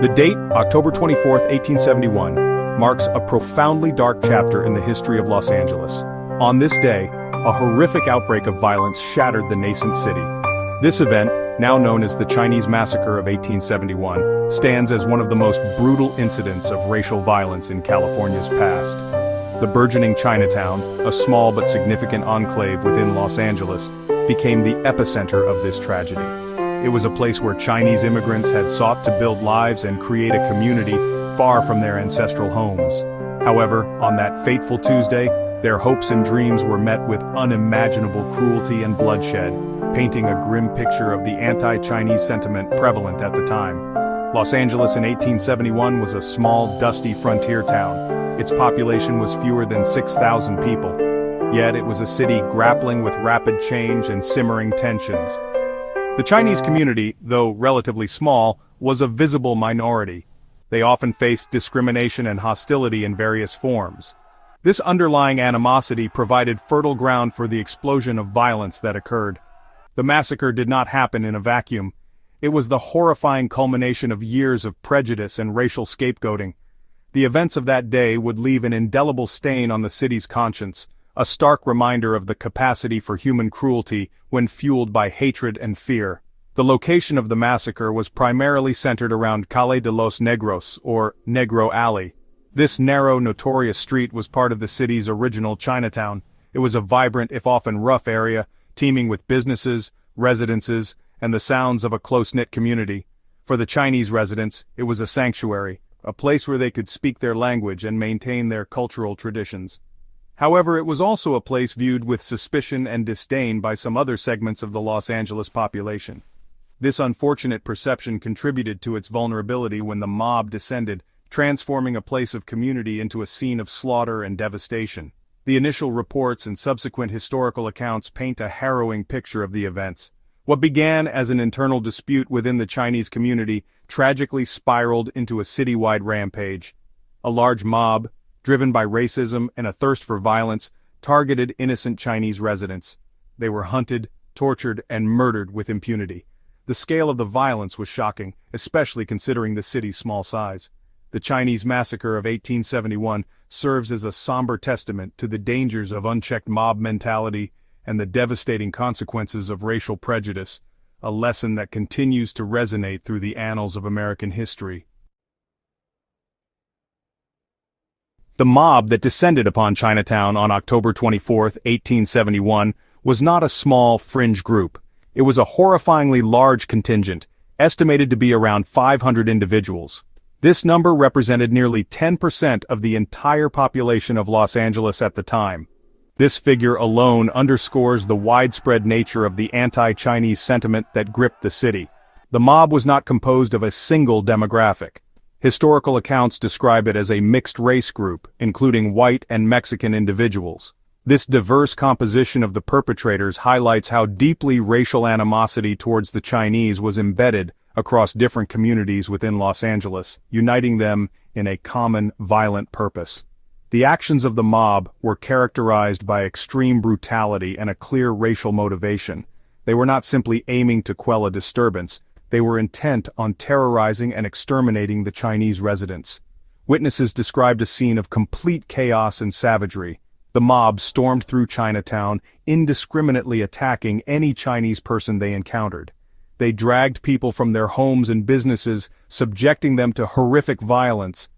The date, October 24, 1871, marks a profoundly dark chapter in the history of Los Angeles. On this day, a horrific outbreak of violence shattered the nascent city. This event, now known as the Chinese Massacre of 1871, stands as one of the most brutal incidents of racial violence in California's past. The burgeoning Chinatown, a small but significant enclave within Los Angeles, became the epicenter of this tragedy. It was a place where Chinese immigrants had sought to build lives and create a community far from their ancestral homes. However, on that fateful Tuesday, their hopes and dreams were met with unimaginable cruelty and bloodshed, painting a grim picture of the anti-Chinese sentiment prevalent at the time. Los Angeles in 1871 was a small, dusty frontier town. Its population was fewer than 6,000 people. Yet it was a city grappling with rapid change and simmering tensions. The Chinese community, though relatively small, was a visible minority. They often faced discrimination and hostility in various forms. This underlying animosity provided fertile ground for the explosion of violence that occurred. The massacre did not happen in a vacuum. It was the horrifying culmination of years of prejudice and racial scapegoating. The events of that day would leave an indelible stain on the city's conscience, a stark reminder of the capacity for human cruelty when fueled by hatred and fear. The location of the massacre was primarily centered around Calle de los Negros, or Negro Alley. This narrow, notorious street was part of the city's original Chinatown. It was a vibrant, if often rough area, teeming with businesses, residences, and the sounds of a close-knit community. For the Chinese residents, it was a sanctuary, a place where they could speak their language and maintain their cultural traditions. However, it was also a place viewed with suspicion and disdain by some other segments of the Los Angeles population. This unfortunate perception contributed to its vulnerability when the mob descended, transforming a place of community into a scene of slaughter and devastation. The initial reports and subsequent historical accounts paint a harrowing picture of the events. What began as an internal dispute within the Chinese community tragically spiraled into a citywide rampage. A large mob, driven by racism and a thirst for violence, targeted innocent Chinese residents. They were hunted, tortured, and murdered with impunity. The scale of the violence was shocking, especially considering the city's small size. The Chinese Massacre of 1871 serves as a somber testament to the dangers of unchecked mob mentality and the devastating consequences of racial prejudice, a lesson that continues to resonate through the annals of American history. The mob that descended upon Chinatown on October 24, 1871, was not a small, fringe group. It was a horrifyingly large contingent, estimated to be around 500 individuals. This number represented nearly 10% of the entire population of Los Angeles at the time. This figure alone underscores the widespread nature of the anti-Chinese sentiment that gripped the city. The mob was not composed of a single demographic. Historical accounts describe it as a mixed-race group, including white and Mexican individuals. This diverse composition of the perpetrators highlights how deeply racial animosity towards the Chinese was embedded across different communities within Los Angeles, uniting them in a common, violent purpose. The actions of the mob were characterized by extreme brutality and a clear racial motivation. They were not simply aiming to quell a disturbance. They were intent on terrorizing and exterminating the Chinese residents. Witnesses described a scene of complete chaos and savagery. The mob stormed through Chinatown, indiscriminately attacking any Chinese person they encountered. They dragged people from their homes and businesses, subjecting them to horrific violence.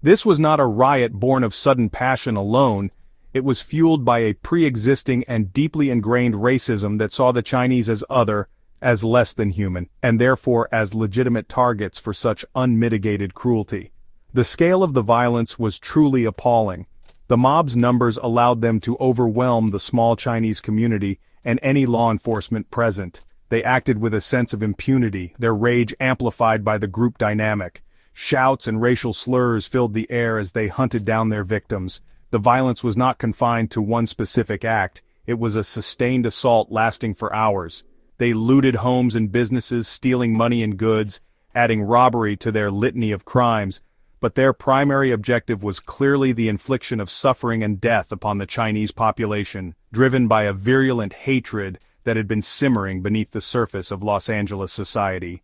This was not a riot born of sudden passion alone. It was fueled by a pre-existing and deeply ingrained racism that saw the Chinese as other, as less than human, and therefore as legitimate targets for such unmitigated cruelty. The scale of the violence was truly appalling. The mob's numbers allowed them to overwhelm the small Chinese community and any law enforcement present. They acted with a sense of impunity, their rage amplified by the group dynamic. Shouts and racial slurs filled the air as they hunted down their victims. The violence was not confined to one specific act. It was a sustained assault lasting for hours. They looted homes and businesses, stealing money and goods, adding robbery to their litany of crimes. But their primary objective was clearly the infliction of suffering and death upon the Chinese population, driven by a virulent hatred that had been simmering beneath the surface of Los Angeles society.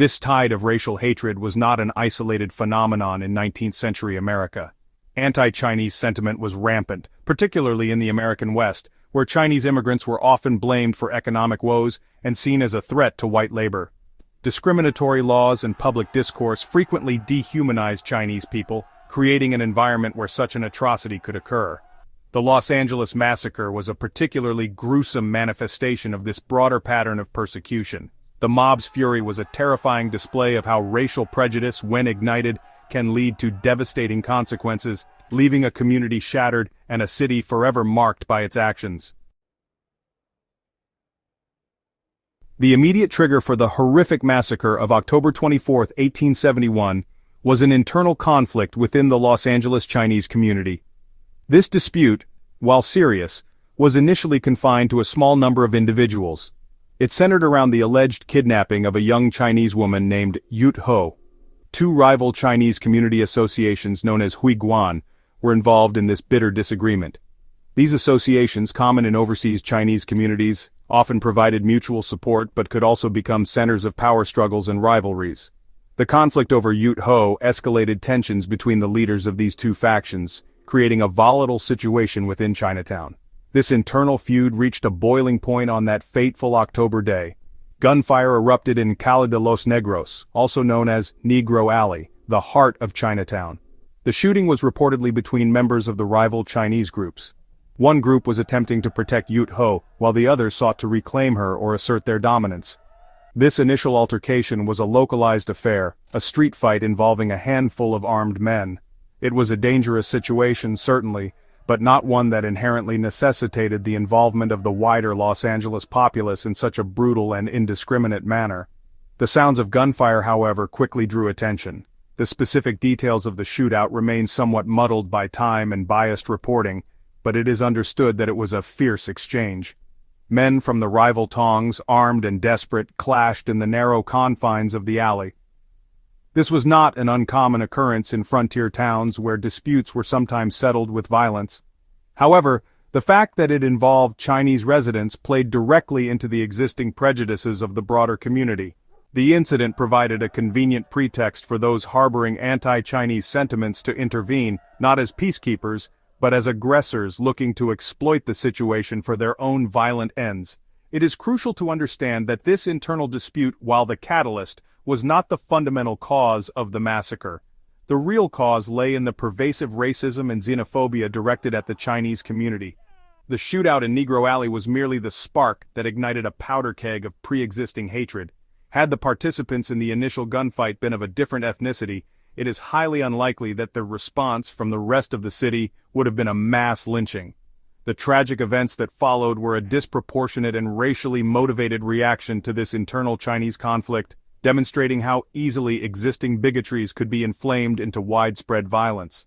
This tide of racial hatred was not an isolated phenomenon in 19th-century America. Anti-Chinese sentiment was rampant, particularly in the American West, where Chinese immigrants were often blamed for economic woes and seen as a threat to white labor. Discriminatory laws and public discourse frequently dehumanized Chinese people, creating an environment where such an atrocity could occur. The Los Angeles Massacre was a particularly gruesome manifestation of this broader pattern of persecution. The mob's fury was a terrifying display of how racial prejudice, when ignited, can lead to devastating consequences, leaving a community shattered and a city forever marked by its actions. The immediate trigger for the horrific massacre of October 24, 1871, was an internal conflict within the Los Angeles Chinese community. This dispute, while serious, was initially confined to a small number of individuals. It centered around the alleged kidnapping of a young Chinese woman named Yut Ho. Two rival Chinese community associations known as Huiguan were involved in this bitter disagreement. These associations, common in overseas Chinese communities, often provided mutual support but could also become centers of power struggles and rivalries. The conflict over Yut Ho escalated tensions between the leaders of these two factions, creating a volatile situation within Chinatown. This internal feud reached a boiling point on that fateful October day. Gunfire erupted in Calle de los Negros, also known as Negro Alley, the heart of Chinatown. The shooting was reportedly between members of the rival Chinese groups. One group was attempting to protect Yut Ho, while the others sought to reclaim her or assert their dominance. This initial altercation was a localized affair, a street fight involving a handful of armed men. It was a dangerous situation, certainly, but not one that inherently necessitated the involvement of the wider Los Angeles populace in such a brutal and indiscriminate manner. The sounds of gunfire, however, quickly drew attention. The specific details of the shootout remain somewhat muddled by time and biased reporting, but it is understood that it was a fierce exchange. Men from the rival tongs, armed and desperate, clashed in the narrow confines of the alley. This was not an uncommon occurrence in frontier towns where disputes were sometimes settled with violence. However, the fact that it involved Chinese residents played directly into the existing prejudices of the broader community. The incident provided a convenient pretext for those harboring anti-Chinese sentiments to intervene, not as peacekeepers, but as aggressors looking to exploit the situation for their own violent ends. It is crucial to understand that this internal dispute, while the catalyst, was not the fundamental cause of the massacre. The real cause lay in the pervasive racism and xenophobia directed at the Chinese community. The shootout in Negro Alley was merely the spark that ignited a powder keg of pre-existing hatred. Had the participants in the initial gunfight been of a different ethnicity, it is highly unlikely that the response from the rest of the city would have been a mass lynching. The tragic events that followed were a disproportionate and racially motivated reaction to this internal Chinese conflict, demonstrating how easily existing bigotries could be inflamed into widespread violence.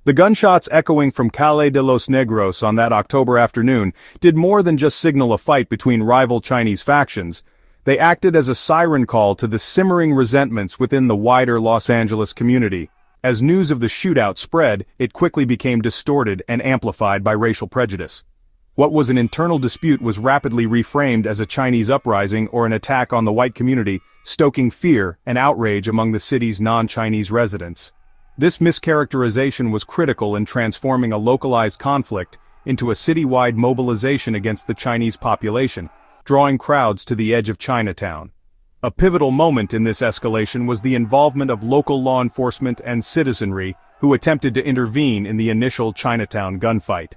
The gunshots echoing from Calle de los Negros on that October afternoon did more than just signal a fight between rival Chinese factions. They acted as a siren call to the simmering resentments within the wider Los Angeles community. As news of the shootout spread, it quickly became distorted and amplified by racial prejudice. What was an internal dispute was rapidly reframed as a Chinese uprising or an attack on the white community, stoking fear and outrage among the city's non-Chinese residents. This mischaracterization was critical in transforming a localized conflict into a citywide mobilization against the Chinese population, drawing crowds to the edge of Chinatown. A pivotal moment in this escalation was the involvement of local law enforcement and citizenry who attempted to intervene in the initial Chinatown gunfight.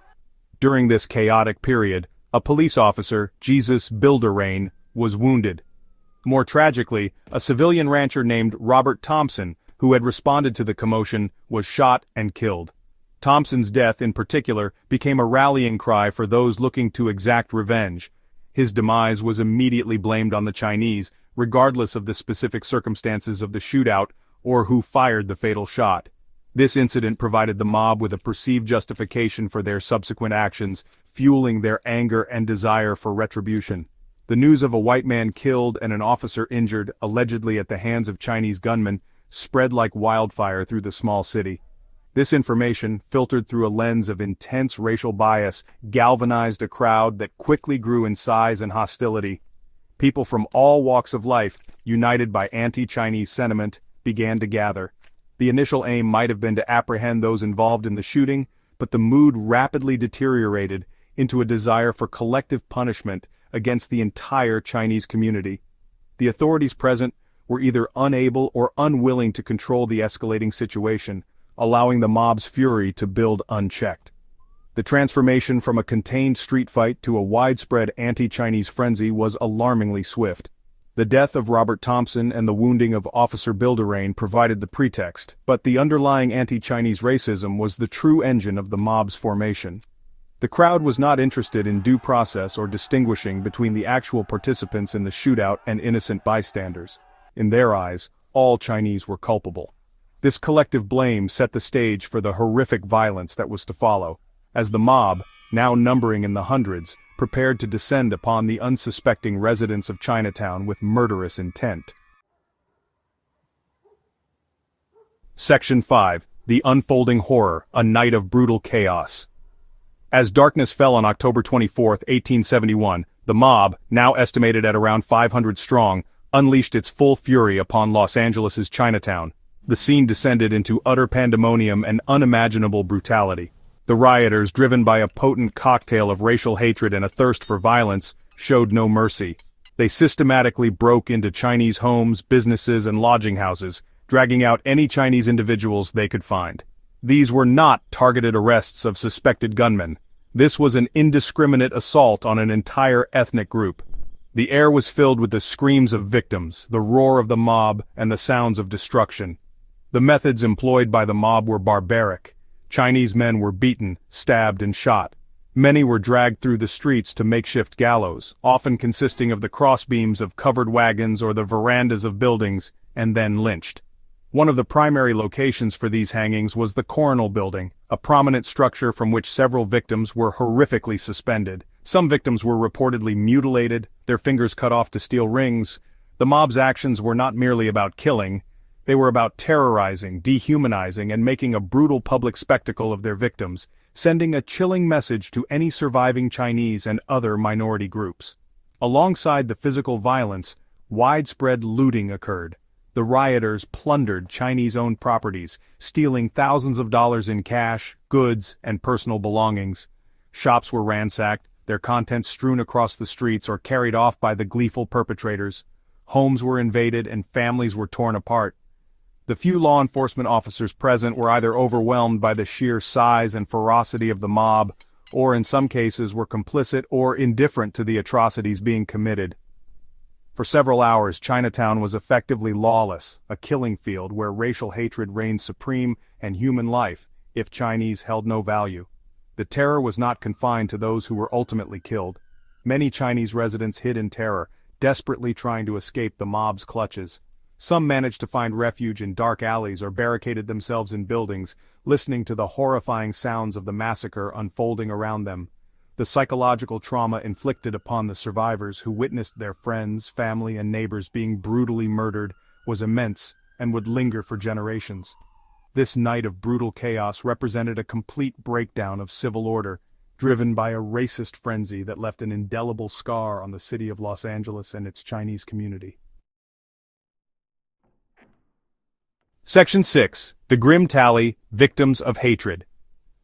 During this chaotic period, a police officer, Jesus Bilderain, was wounded. More tragically, a civilian rancher named Robert Thompson, who had responded to the commotion, was shot and killed. Thompson's death, in particular, became a rallying cry for those looking to exact revenge. His demise was immediately blamed on the Chinese, regardless of the specific circumstances of the shootout or who fired the fatal shot. This incident provided the mob with a perceived justification for their subsequent actions, fueling their anger and desire for retribution. The news of a white man killed and an officer injured, allegedly at the hands of Chinese gunmen, spread like wildfire through the small city. This information, filtered through a lens of intense racial bias, galvanized a crowd that quickly grew in size and hostility. People from all walks of life, united by anti-Chinese sentiment, began to gather. The initial aim might have been to apprehend those involved in the shooting, but the mood rapidly deteriorated into a desire for collective punishment against the entire Chinese community. The authorities present were either unable or unwilling to control the escalating situation, allowing the mob's fury to build unchecked. The transformation from a contained street fight to a widespread anti-Chinese frenzy was alarmingly swift. The death of Robert Thompson and the wounding of Officer Bilderain provided the pretext, but the underlying anti-Chinese racism was the true engine of the mob's formation. The crowd was not interested in due process or distinguishing between the actual participants in the shootout and innocent bystanders. In their eyes, all Chinese were culpable. This collective blame set the stage for the horrific violence that was to follow, as the mob, now numbering in the hundreds, prepared to descend upon the unsuspecting residents of Chinatown with murderous intent. Section 5. The Unfolding Horror, a Night of Brutal Chaos. As darkness fell on October 24, 1871, the mob, now estimated at around 500 strong, unleashed its full fury upon Los Angeles's Chinatown. The scene descended into utter pandemonium and unimaginable brutality. The rioters, driven by a potent cocktail of racial hatred and a thirst for violence, showed no mercy. They systematically broke into Chinese homes, businesses, and lodging houses, dragging out any Chinese individuals they could find. These were not targeted arrests of suspected gunmen. This was an indiscriminate assault on an entire ethnic group. The air was filled with the screams of victims, the roar of the mob, and the sounds of destruction. The methods employed by the mob were barbaric. Chinese men were beaten, stabbed, and shot. Many were dragged through the streets to makeshift gallows, often consisting of the crossbeams of covered wagons or the verandas of buildings, and then lynched. One of the primary locations for these hangings was the Coronal Building, a prominent structure from which several victims were horrifically suspended. Some victims were reportedly mutilated, their fingers cut off to steel rings. The mob's actions were not merely about killing. They were about terrorizing, dehumanizing, and making a brutal public spectacle of their victims, sending a chilling message to any surviving Chinese and other minority groups. Alongside the physical violence, widespread looting occurred. The rioters plundered Chinese-owned properties, stealing thousands of dollars in cash, goods, and personal belongings. Shops were ransacked, their contents strewn across the streets or carried off by the gleeful perpetrators. Homes were invaded and families were torn apart. The few law enforcement officers present were either overwhelmed by the sheer size and ferocity of the mob, or in some cases were complicit or indifferent to the atrocities being committed. For several hours, Chinatown was effectively lawless, a killing field where racial hatred reigned supreme and human life, if Chinese held no value. The terror was not confined to those who were ultimately killed. Many Chinese residents hid in terror, desperately trying to escape the mob's clutches. Some managed to find refuge in dark alleys or barricaded themselves in buildings, listening to the horrifying sounds of the massacre unfolding around them. The psychological trauma inflicted upon the survivors who witnessed their friends, family, and neighbors being brutally murdered was immense and would linger for generations. This night of brutal chaos represented a complete breakdown of civil order, driven by a racist frenzy that left an indelible scar on the city of Los Angeles and its Chinese community. Section 6. The Grim Tally, Victims of Hatred.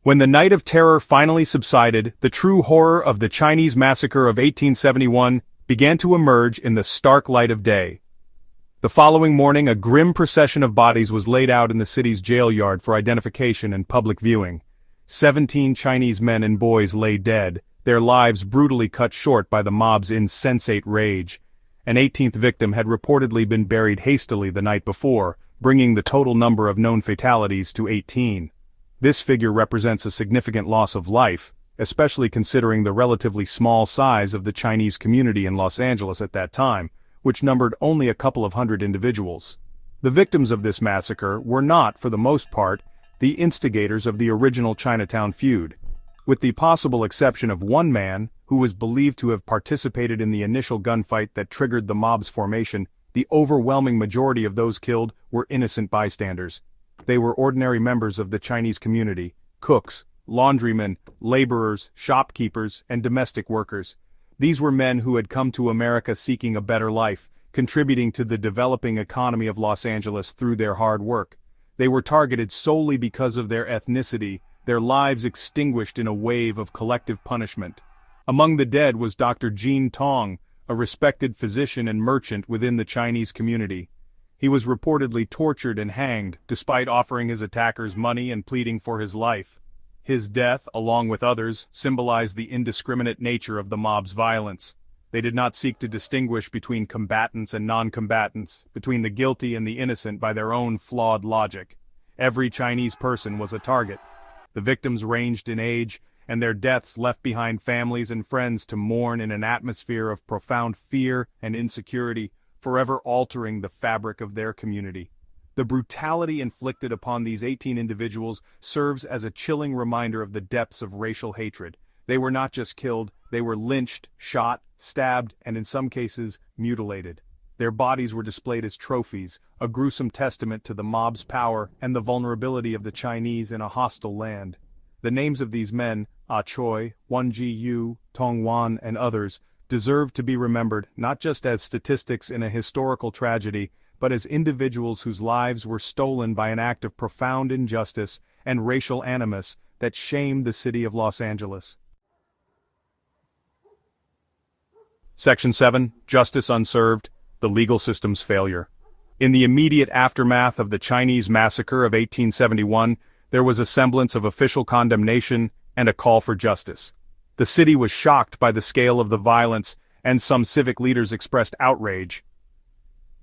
When the night of terror finally subsided, the true horror of the Chinese massacre of 1871 began to emerge in the stark light of day. The following morning, a grim procession of bodies was laid out in the city's jail yard for identification and public viewing. 17 Chinese men and boys lay dead, their lives brutally cut short by the mob's insensate rage. An 18th victim had reportedly been buried hastily the night before, bringing the total number of known fatalities to 18. This figure represents a significant loss of life, especially considering the relatively small size of the Chinese community in Los Angeles at that time, which numbered only a couple of hundred individuals. The victims of this massacre were not, for the most part, the instigators of the original Chinatown feud. With the possible exception of one man, who was believed to have participated in the initial gunfight that triggered the mob's formation, the overwhelming majority of those killed were innocent bystanders. They were ordinary members of the Chinese community, cooks, laundrymen, laborers, shopkeepers, and domestic workers. These were men who had come to America seeking a better life, contributing to the developing economy of Los Angeles through their hard work. They were targeted solely because of their ethnicity, their lives extinguished in a wave of collective punishment. Among the dead was Dr. Jean Tong, a respected physician and merchant within the Chinese community. He was reportedly tortured and hanged, despite offering his attackers money and pleading for his life. His death, along with others, symbolized the indiscriminate nature of the mob's violence. They did not seek to distinguish between combatants and non-combatants, between the guilty and the innocent by their own flawed logic. Every Chinese person was a target. The victims ranged in age, and their deaths left behind families and friends to mourn in an atmosphere of profound fear and insecurity, forever altering the fabric of their community. The brutality inflicted upon these 18 individuals serves as a chilling reminder of the depths of racial hatred. They were not just killed, they were lynched, shot, stabbed, and in some cases, mutilated. Their bodies were displayed as trophies, a gruesome testament to the mob's power and the vulnerability of the Chinese in a hostile land. The names of these men, Ah Choi, Wan Ji Yu, Tong Wan, and others, deserve to be remembered not just as statistics in a historical tragedy, but as individuals whose lives were stolen by an act of profound injustice and racial animus that shamed the city of Los Angeles. Section 7, Justice Unserved, the Legal System's Failure. In the immediate aftermath of the Chinese Massacre of 1871, there was a semblance of official condemnation and a call for justice. The city was shocked by the scale of the violence, and some civic leaders expressed outrage.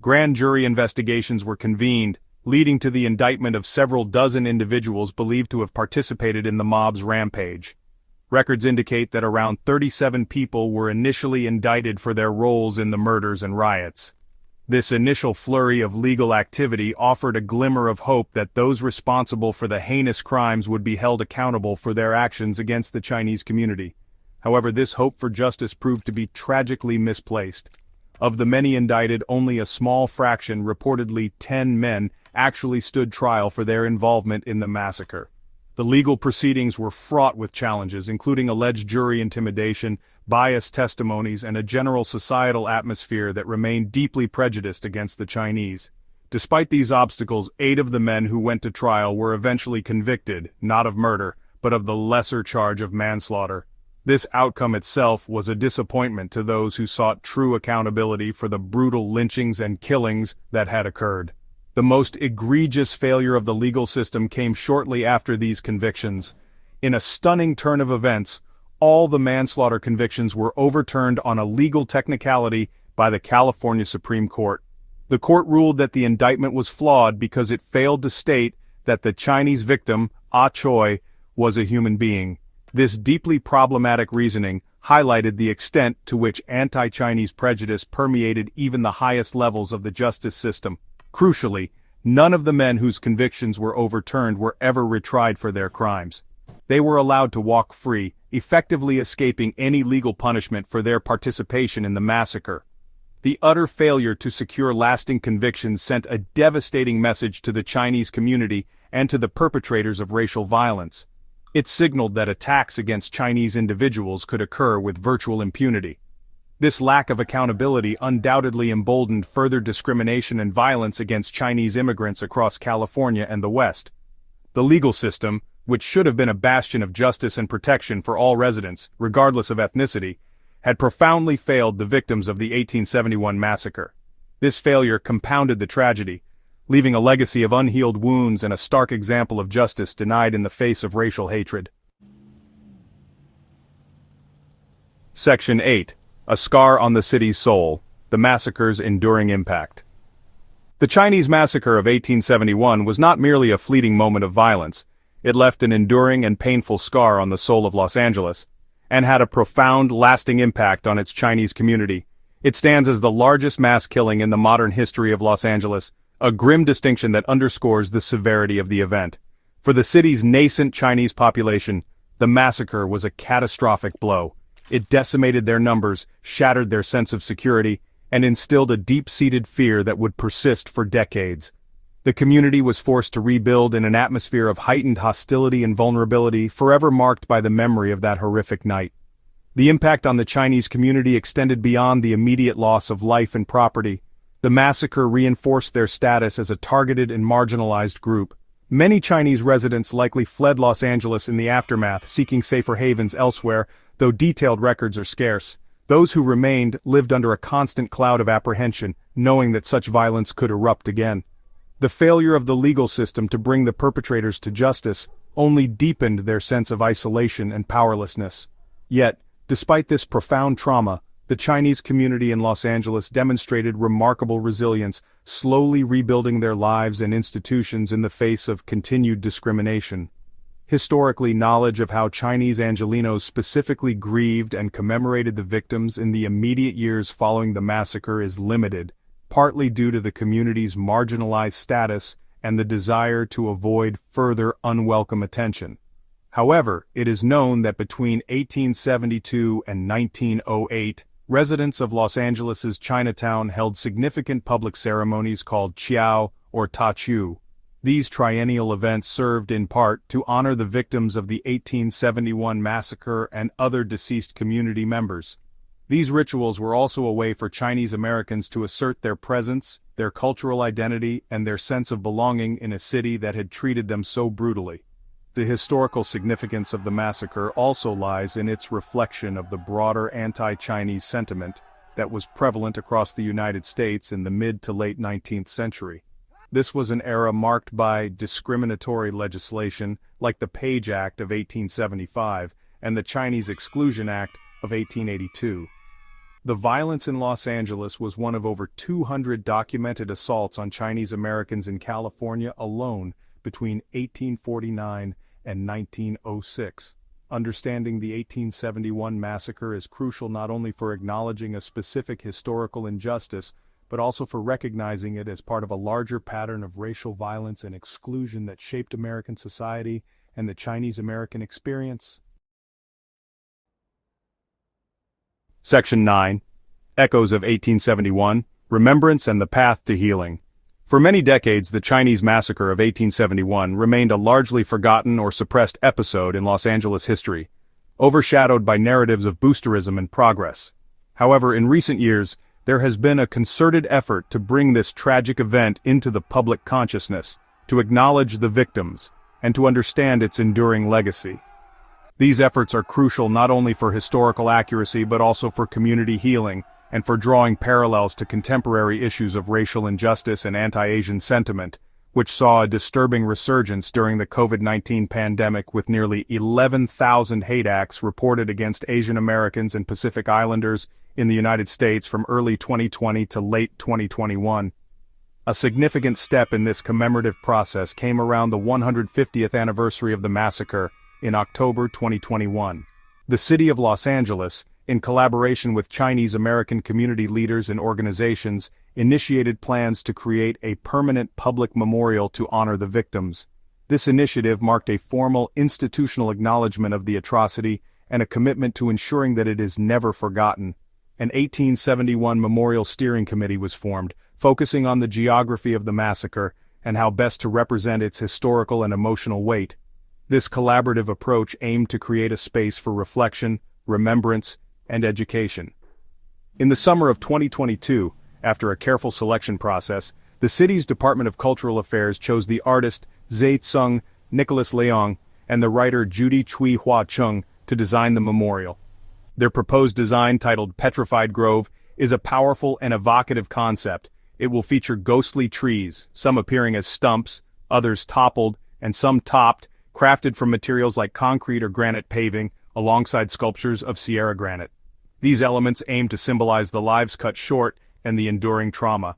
Grand jury investigations were convened, leading to the indictment of several dozen individuals believed to have participated in the mob's rampage. Records indicate that around 37 people were initially indicted for their roles in the murders and riots. This initial flurry of legal activity offered a glimmer of hope that those responsible for the heinous crimes would be held accountable for their actions against the Chinese community. However, this hope for justice proved to be tragically misplaced. Of the many indicted, only a small fraction, reportedly 10 men, actually stood trial for their involvement in the massacre. The legal proceedings were fraught with challenges, including alleged jury intimidation, biased testimonies, and a general societal atmosphere that remained deeply prejudiced against the Chinese. Despite these obstacles, 8 of the men who went to trial were eventually convicted, not of murder, but of the lesser charge of manslaughter. This outcome itself was a disappointment to those who sought true accountability for the brutal lynchings and killings that had occurred. The most egregious failure of the legal system came shortly after these convictions. In a stunning turn of events, all the manslaughter convictions were overturned on a legal technicality by the California Supreme Court. The court ruled that the indictment was flawed because it failed to state that the Chinese victim, Ah Choi, was a human being. This deeply problematic reasoning highlighted the extent to which anti-Chinese prejudice permeated even the highest levels of the justice system. Crucially, none of the men whose convictions were overturned were ever retried for their crimes. They were allowed to walk free, effectively escaping any legal punishment for their participation in the massacre. The utter failure to secure lasting convictions sent a devastating message to the Chinese community and to the perpetrators of racial violence. It signaled that attacks against Chinese individuals could occur with virtual impunity. This lack of accountability undoubtedly emboldened further discrimination and violence against Chinese immigrants across California and the West. The legal system, which should have been a bastion of justice and protection for all residents, regardless of ethnicity, had profoundly failed the victims of the 1871 massacre. This failure compounded the tragedy, leaving a legacy of unhealed wounds and a stark example of justice denied in the face of racial hatred. Section 8. A Scar on the City's Soul, the Massacre's Enduring Impact. The Chinese Massacre of 1871 was not merely a fleeting moment of violence. It left an enduring and painful scar on the soul of Los Angeles, and had a profound, lasting impact on its Chinese community. It stands as the largest mass killing in the modern history of Los Angeles, a grim distinction that underscores the severity of the event. For the city's nascent Chinese population, the massacre was a catastrophic blow. It decimated their numbers, shattered their sense of security, and instilled a deep-seated fear that would persist for decades. The community was forced to rebuild in an atmosphere of heightened hostility and vulnerability, forever marked by the memory of that horrific night. The impact on the Chinese community extended beyond the immediate loss of life and property. The massacre reinforced their status as a targeted and marginalized group. Many Chinese residents likely fled Los Angeles in the aftermath, seeking safer havens elsewhere, though detailed records are scarce. Those who remained lived under a constant cloud of apprehension, knowing that such violence could erupt again. The failure of the legal system to bring the perpetrators to justice only deepened their sense of isolation and powerlessness. Yet, despite this profound trauma, the Chinese community in Los Angeles demonstrated remarkable resilience, slowly rebuilding their lives and institutions in the face of continued discrimination. Historically, knowledge of how Chinese Angelenos specifically grieved and commemorated the victims in the immediate years following the massacre is limited, partly due to the community's marginalized status and the desire to avoid further unwelcome attention. However, it is known that between 1872 and 1908, residents of Los Angeles's Chinatown held significant public ceremonies called Qiao or Ta Chiu. These triennial events served in part to honor the victims of the 1871 massacre and other deceased community members. These rituals were also a way for Chinese Americans to assert their presence, their cultural identity, and their sense of belonging in a city that had treated them so brutally. The historical significance of the massacre also lies in its reflection of the broader anti-Chinese sentiment that was prevalent across the United States in the mid to late 19th century. This was an era marked by discriminatory legislation like the Page Act of 1875 and the Chinese Exclusion Act of 1882. The violence in Los Angeles was one of over 200 documented assaults on Chinese Americans in California alone between 1849 and 1906. Understanding the 1871 massacre is crucial not only for acknowledging a specific historical injustice, but also for recognizing it as part of a larger pattern of racial violence and exclusion that shaped American society and the Chinese American experience. Section 9. Echoes of 1871, Remembrance and the Path to Healing. For many decades, the Chinese Massacre of 1871 remained a largely forgotten or suppressed episode in Los Angeles history, overshadowed by narratives of boosterism and progress. However, in recent years, there has been a concerted effort to bring this tragic event into the public consciousness, to acknowledge the victims, and to understand its enduring legacy. These efforts are crucial not only for historical accuracy but also for community healing, and for drawing parallels to contemporary issues of racial injustice and anti-Asian sentiment, which saw a disturbing resurgence during the COVID-19 pandemic with nearly 11,000 hate acts reported against Asian Americans and Pacific Islanders in the United States from early 2020 to late 2021. A significant step in this commemorative process came around the 150th anniversary of the massacre in October 2021. The city of Los Angeles, in collaboration with Chinese American community leaders and organizations, initiated plans to create a permanent public memorial to honor the victims. This initiative marked a formal institutional acknowledgement of the atrocity and a commitment to ensuring that it is never forgotten. An 1871 Memorial Steering Committee was formed, focusing on the geography of the massacre and how best to represent its historical and emotional weight. This collaborative approach aimed to create a space for reflection, remembrance, and education. In the summer of 2022, after a careful selection process, the city's Department of Cultural Affairs chose the artist Zhe Tsung, Nicholas Leong, and the writer Judy Chui Hua Chung to design the memorial. Their proposed design, titled Petrified Grove, is a powerful and evocative concept. It will feature ghostly trees, some appearing as stumps, others toppled, and some topped, crafted from materials like concrete or granite paving, alongside sculptures of Sierra granite. These elements aim to symbolize the lives cut short and the enduring trauma.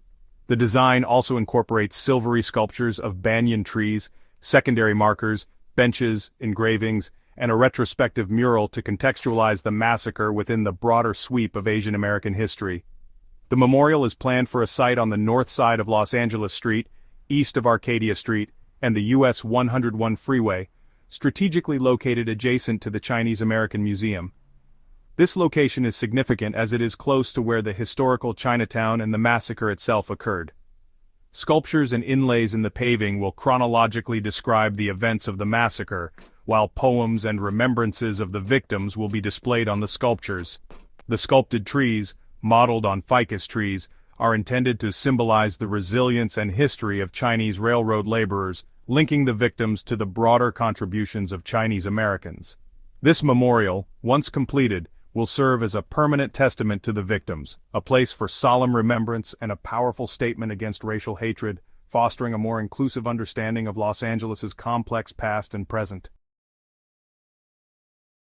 The design also incorporates silvery sculptures of banyan trees, secondary markers, benches, engravings, and a retrospective mural to contextualize the massacre within the broader sweep of Asian American history. The memorial is planned for a site on the north side of Los Angeles Street, east of Arcadia Street, and the US 101 freeway, strategically located adjacent to the Chinese American Museum. This location is significant as it is close to where the historical Chinatown and the massacre itself occurred. Sculptures and inlays in the paving will chronologically describe the events of the massacre, while poems and remembrances of the victims will be displayed on the sculptures. The sculpted trees, modeled on ficus trees, are intended to symbolize the resilience and history of Chinese railroad laborers, linking the victims to the broader contributions of Chinese Americans. This memorial, once completed, will serve as a permanent testament to the victims, a place for solemn remembrance and a powerful statement against racial hatred, fostering a more inclusive understanding of Los Angeles's complex past and present.